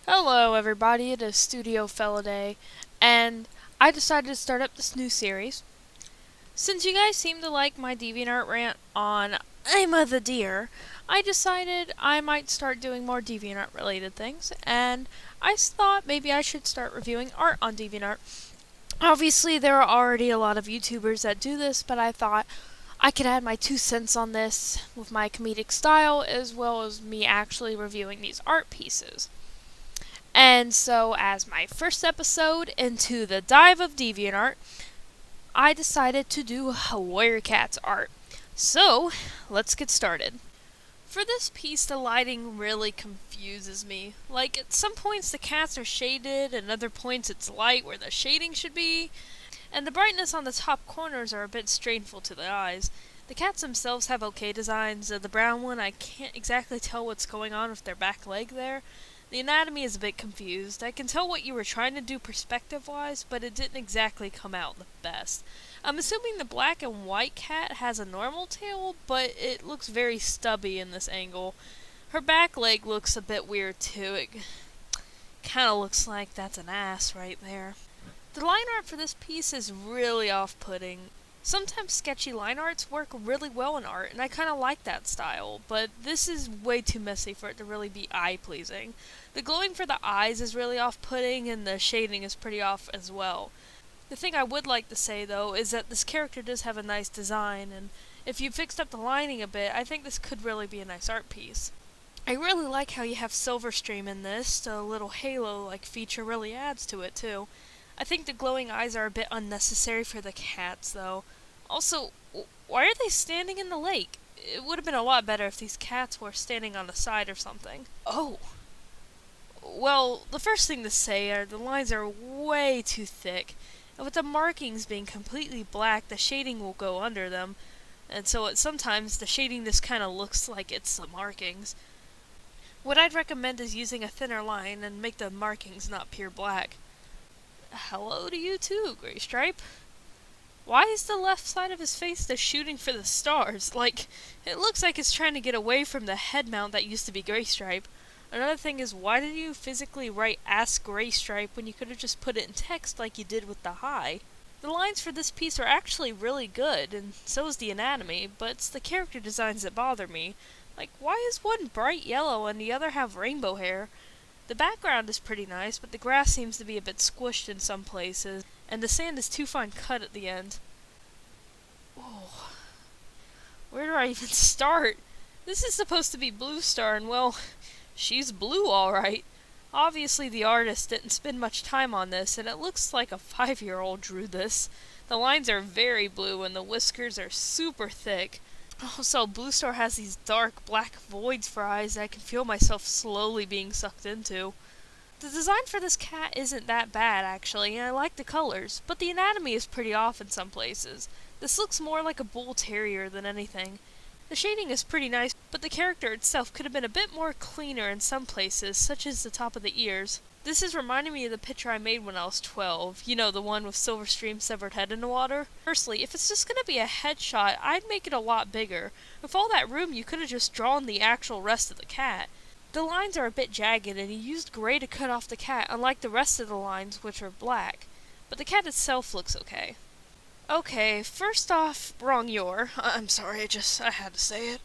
Hello everybody, it is Studio Feliday, and I decided to start up this new series. Since you guys seem to like my DeviantArt rant on I'm a the Deer, I decided I might start doing more DeviantArt related things, and I thought maybe I should start reviewing art on DeviantArt. Obviously there are already a lot of YouTubers that do this, but I thought I could add my 2 cents on this with my comedic style as well as me actually reviewing these art pieces. And so, as my first episode into the dive of DeviantArt, I decided to do warrior cats art. So, let's get started. For this piece, the lighting really confuses me. Like, at some points the cats are shaded, and other points it's light where the shading should be, and the brightness on the top corners are a bit strainful to the eyes. The cats themselves have okay designs. The brown one, I can't exactly tell what's going on with their back leg there. The anatomy is a bit confused. I can tell what you were trying to do perspective-wise, but it didn't exactly come out the best. I'm assuming the black and white cat has a normal tail, but it looks very stubby in this angle. Her back leg looks a bit weird too. It kind of looks like that's an ass right there. The line art for this piece is really off-putting. Sometimes sketchy line arts work really well in art, and I kind of like that style, but this is way too messy for it to really be eye-pleasing. The glowing for the eyes is really off-putting, and the shading is pretty off as well. The thing I would like to say, though, is that this character does have a nice design, and if you fixed up the lining a bit, I think this could really be a nice art piece. I really like how you have Silverstream in this. The little halo-like feature really adds to it, too. I think the glowing eyes are a bit unnecessary for the cats, though. Also, why are they standing in the lake? It would have been a lot better if these cats were standing on the side or something. Oh. Well, the first thing to say are the lines are way too thick, and with the markings being completely black, the shading will go under them, and so sometimes the shading just kind of looks like it's the markings. What I'd recommend is using a thinner line and make the markings not pure black. Hello to you too, Gray Stripe. Why is the left side of his face just shooting for the stars? Like, it looks like it's trying to get away from the head mount that used to be Gray Stripe. Another thing is, why did you physically write Ask Gray Stripe when you could have just put it in text like you did with the hi? The lines for this piece are actually really good, and so is the anatomy, but it's the character designs that bother me. Like, why is one bright yellow and the other have rainbow hair? The background is pretty nice, but the grass seems to be a bit squished in some places, and the sand is too fine cut at the end. Oh, where do I even start? This is supposed to be Blue Star, and well, she's blue alright. Obviously the artist didn't spend much time on this, and it looks like a 5-year-old drew this. The lines are very blue, and the whiskers are super thick. Also, Blue Star has these dark black voids for eyes that I can feel myself slowly being sucked into. The design for this cat isn't that bad, actually, and I like the colors, but the anatomy is pretty off in some places. This looks more like a bull terrier than anything. The shading is pretty nice, but the character itself could have been a bit more cleaner in some places, such as the top of the ears. This is reminding me of the picture I made when I was 12. You know, the one with Silverstream's severed head in the water? Personally, if it's just gonna be a headshot, I'd make it a lot bigger. With all that room, you could have just drawn the actual rest of the cat. The lines are a bit jagged, and he used gray to cut off the cat, unlike the rest of the lines, which are black. But the cat itself looks okay. Okay, first off, wrong yor. I'm sorry, I had to say it.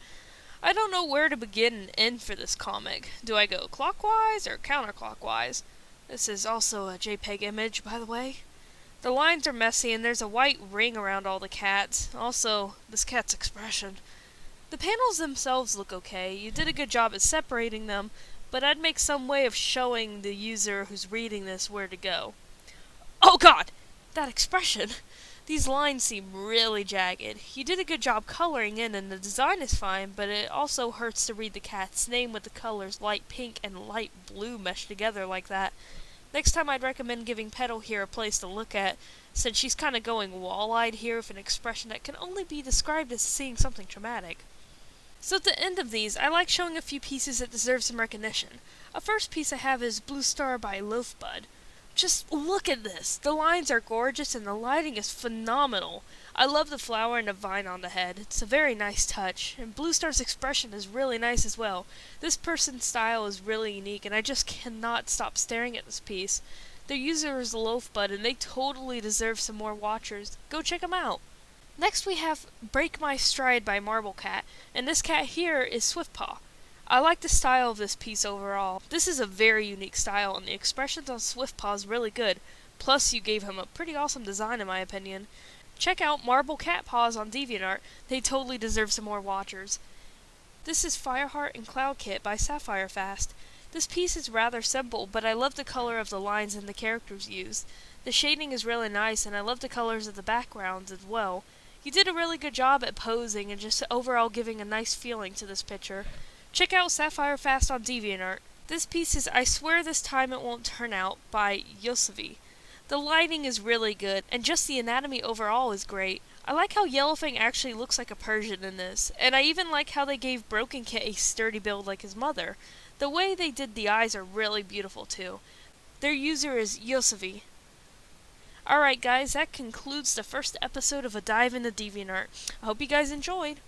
I don't know where to begin and end for this comic. Do I go clockwise or counterclockwise? This is also a JPEG image, by the way. The lines are messy and there's a white ring around all the cats. Also, this cat's expression. The panels themselves look okay. You did a good job at separating them, but I'd make some way of showing the user who's reading this where to go. Oh god! That expression! These lines seem really jagged. You did a good job coloring in and the design is fine, but it also hurts to read the cat's name with the colors light pink and light blue meshed together like that. Next time I'd recommend giving Petal here a place to look at, since she's kinda going wall-eyed here with an expression that can only be described as seeing something traumatic. So at the end of these, I like showing a few pieces that deserve some recognition. A first piece I have is Blue Star by Loafbud. Just look at this! The lines are gorgeous and the lighting is phenomenal. I love the flower and the vine on the head. It's a very nice touch. And Blue Star's expression is really nice as well. This person's style is really unique and I just cannot stop staring at this piece. Their user is Loafbud and they totally deserve some more watchers. Go check them out! Next we have Break My Stride by Marble Cat, and this cat here is Swiftpaw. I like the style of this piece overall. This is a very unique style and the expressions on Swiftpaw is really good. Plus you gave him a pretty awesome design in my opinion. Check out Marble Cat Paws on DeviantArt. They totally deserve some more watchers. This is Fireheart and Cloud Kit by Sapphire Fast. This piece is rather simple, but I love the color of the lines and the characters used. The shading is really nice and I love the colors of the backgrounds as well. You did a really good job at posing and just overall giving a nice feeling to this picture. Check out Sapphire Fast on DeviantArt. This piece is I Swear This Time It Won't Turn Out by Yosevi. The lighting is really good, and just the anatomy overall is great. I like how Yellowfang actually looks like a Persian in this, and I even like how they gave Broken Kit a sturdy build like his mother. The way they did the eyes are really beautiful too. Their user is Yosevi. Alright guys, that concludes the first episode of A Dive into DeviantArt. I hope you guys enjoyed.